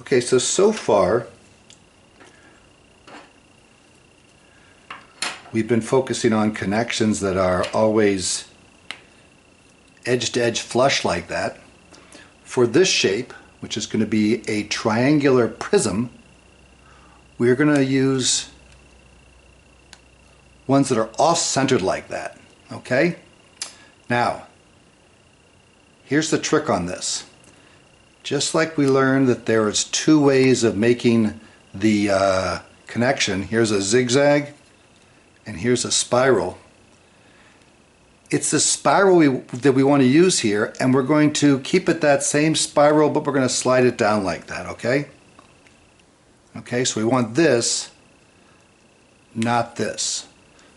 Okay, so far we've been focusing on connections that are always edge to edge flush like that. For this shape, which is going to be a triangular prism, we're going to use ones that are off-centered like that. Okay? Now, here's the trick on this. Just like we learned that there is two ways of making the connection. Here's a zigzag and here's a spiral. It's the spiral that we want to use here, and we're going to keep it that same spiral, but we're going to slide it down like that, okay? Okay, so we want this, not this.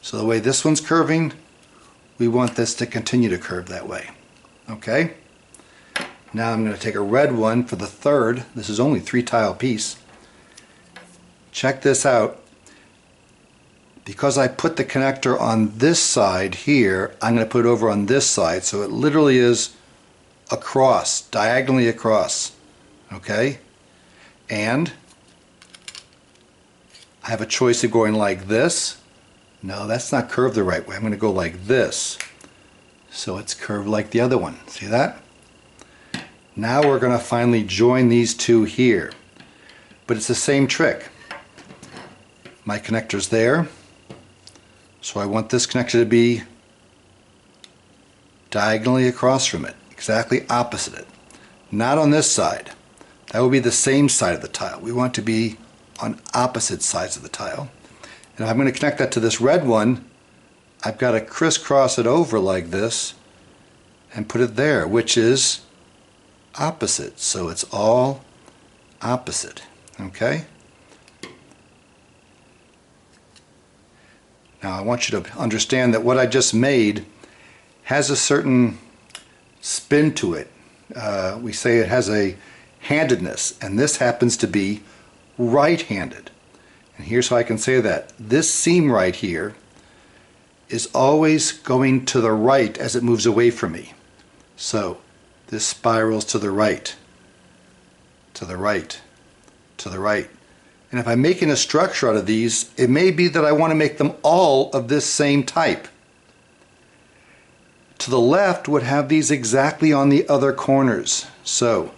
So the way this one's curving, we want this to continue to curve that way. Okay? Now I'm going to take a red one for the third. This is only a 3-tile piece. Check this out. Because I put the connector on this side here, I'm going to put it over on this side, so it literally is across, diagonally across. Okay? And I have a choice of going like this. No, that's not curved the right way. I'm going to go like this. So it's curved like the other one. See that? Now we're going to finally join these two here. But it's the same trick. My connector's there. So I want this connector to be diagonally across from it, exactly opposite it. Not on this side. That will be the same side of the tile. We want to be on opposite sides of the tile. And if I'm going to connect that to this red one, I've got to crisscross it over like this and put it there, which is opposite. So it's all opposite. Okay? Now I want you to understand that what I just made has a certain spin to it. We say it has a handedness, and this happens to be right-handed. And here's how I can say that. This seam right here is always going to the right as it moves away from me. So this spirals to the right, to the right, to the right. And if I'm making a structure out of these, it may be that I want to make them all of this same type. To the left would have these exactly on the other corners. So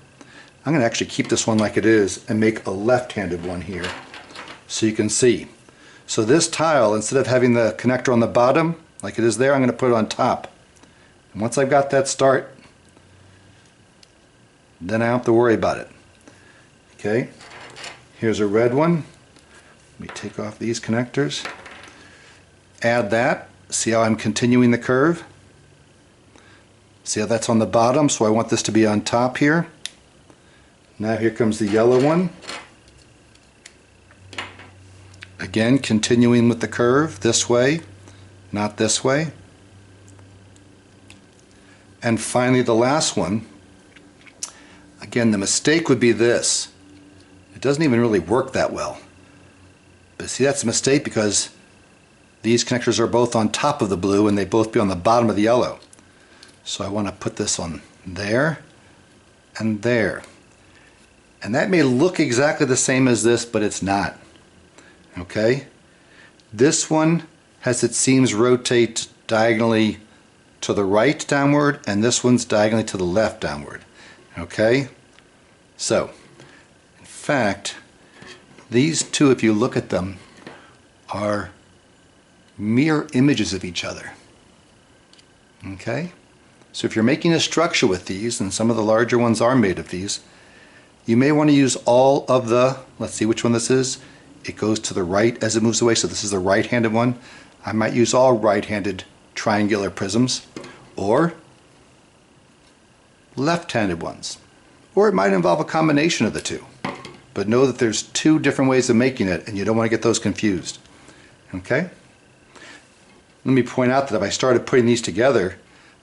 I'm going to actually keep this one like it is and make a left-handed one here so you can see. So this tile, instead of having the connector on the bottom like it is there, I'm going to put it on top. And once I've got that start, then I don't have to worry about it. Okay? Here's a red one. Let me take off these connectors. Add that. See how I'm continuing the curve? See how that's on the bottom, so I want this to be on top here. Now here comes the yellow one. Again, continuing with the curve this way, not this way. And finally the last one. Again, the mistake would be this. It doesn't even really work that well. But see, that's a mistake because these connectors are both on top of the blue and they both be on the bottom of the yellow. So I want to put this on there and there. And that may look exactly the same as this, but it's not. Okay? This one has its seams rotate diagonally to the right downward, and this one's diagonally to the left downward. Okay? So, in fact, these two, if you look at them, are mirror images of each other. Okay? So if you're making a structure with these, and some of the larger ones are made of these, you may want to use all of the, let's see which one this is. It goes to the right as it moves away, so this is the right-handed one. I might use all right-handed triangular prisms, or left-handed ones. Or it might involve a combination of the two. But know that there's two different ways of making it, and you don't want to get those confused. Okay? Let me point out that if I started putting these together,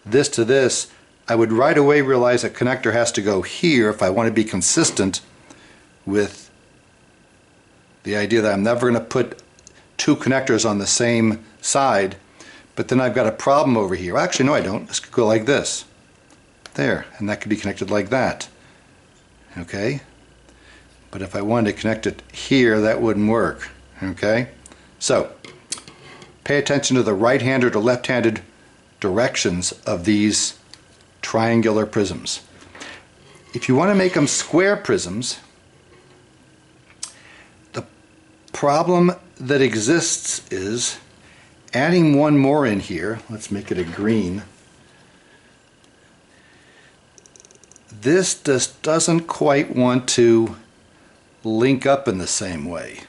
this to this, I would right away realize a connector has to go here if I want to be consistent with the idea that I'm never going to put two connectors on the same side, but then I've got a problem over here. Actually, no, I don't. This could go like this. There, and that could be connected like that. Okay? But if I wanted to connect it here, that wouldn't work. Okay? So, pay attention to the right-handed or left-handed directions of these triangular prisms. If you want to make them square prisms, the problem that exists is adding one more in here. Let's make it a green. This just doesn't quite want to link up in the same way.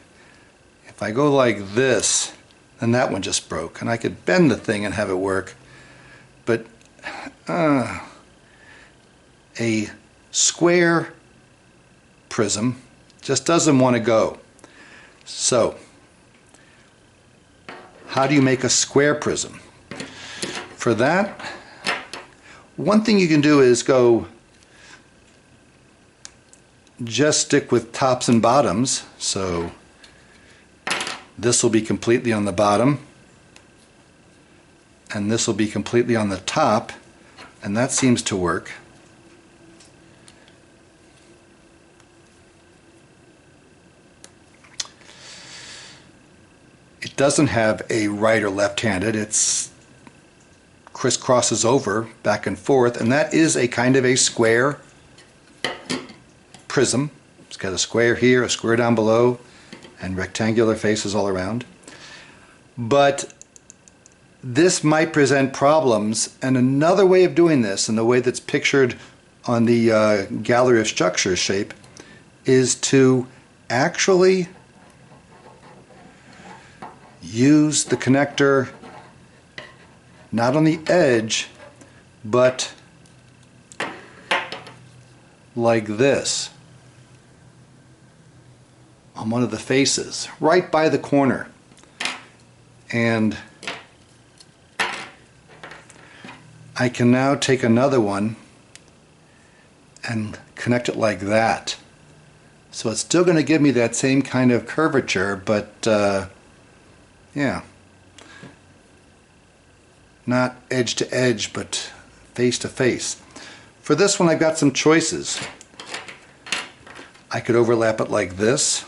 If I go like this, then that one just broke, and I could bend the thing and have it work, but a square prism just doesn't want to go. So, how do you make a square prism? For that, one thing you can do is just stick with tops and bottoms. So this will be completely on the bottom, and this will be completely on the top, and that seems to work. It doesn't have a right or left-handed. It's crisscrosses over back and forth, and that is a kind of a square prism. It's got a square here, a square down below, and rectangular faces all around. But this might present problems, and another way of doing this, and the way that's pictured on the gallery of structures shape, is to actually use the connector not on the edge, but like this, on one of the faces, right by the corner. And I can now take another one and connect it like that. So it's still going to give me that same kind of curvature, but yeah, not edge to edge, but face to face. For this one, I've got some choices. I could overlap it like this,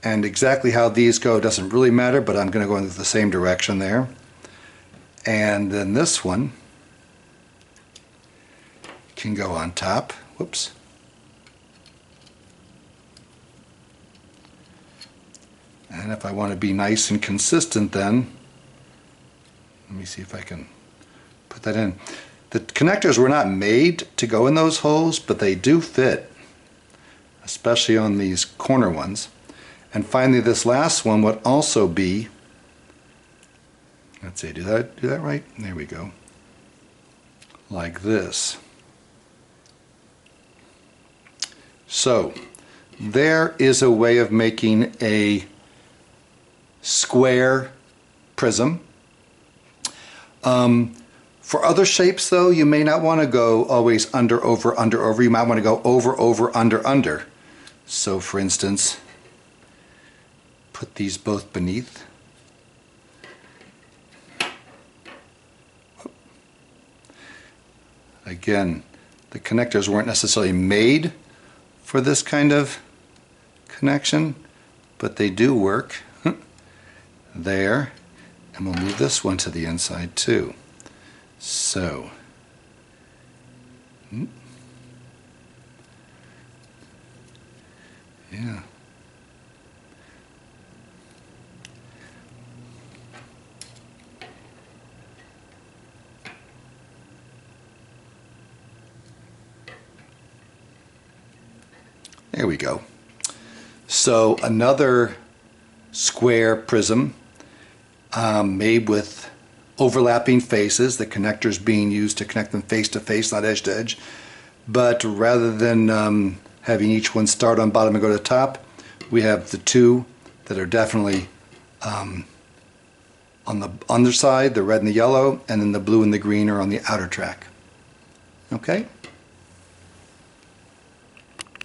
and exactly how these go doesn't really matter, but I'm going to go in the same direction there. And then this one can go on top. Whoops. And if I want to be nice and consistent, then let me see if I can put that in. The connectors were not made to go in those holes, but they do fit, especially on these corner ones. And finally, this last one would also be, let's see, do that right? There we go. Like this. So, there is a way of making a square prism. For other shapes, though, you may not want to go always under, over, under, over. You might want to go over, over, under, under. So, for instance, put these both beneath. Again, the connectors weren't necessarily made for this kind of connection, but they do work. There. And we'll move this one to the inside too. So, yeah. There we go. So another square prism made with overlapping faces, the connectors being used to connect them face to face, not edge to edge. But rather than having each one start on bottom and go to top, we have the two that are definitely on the underside, the red and the yellow, and then the blue and the green are on the outer track. Okay?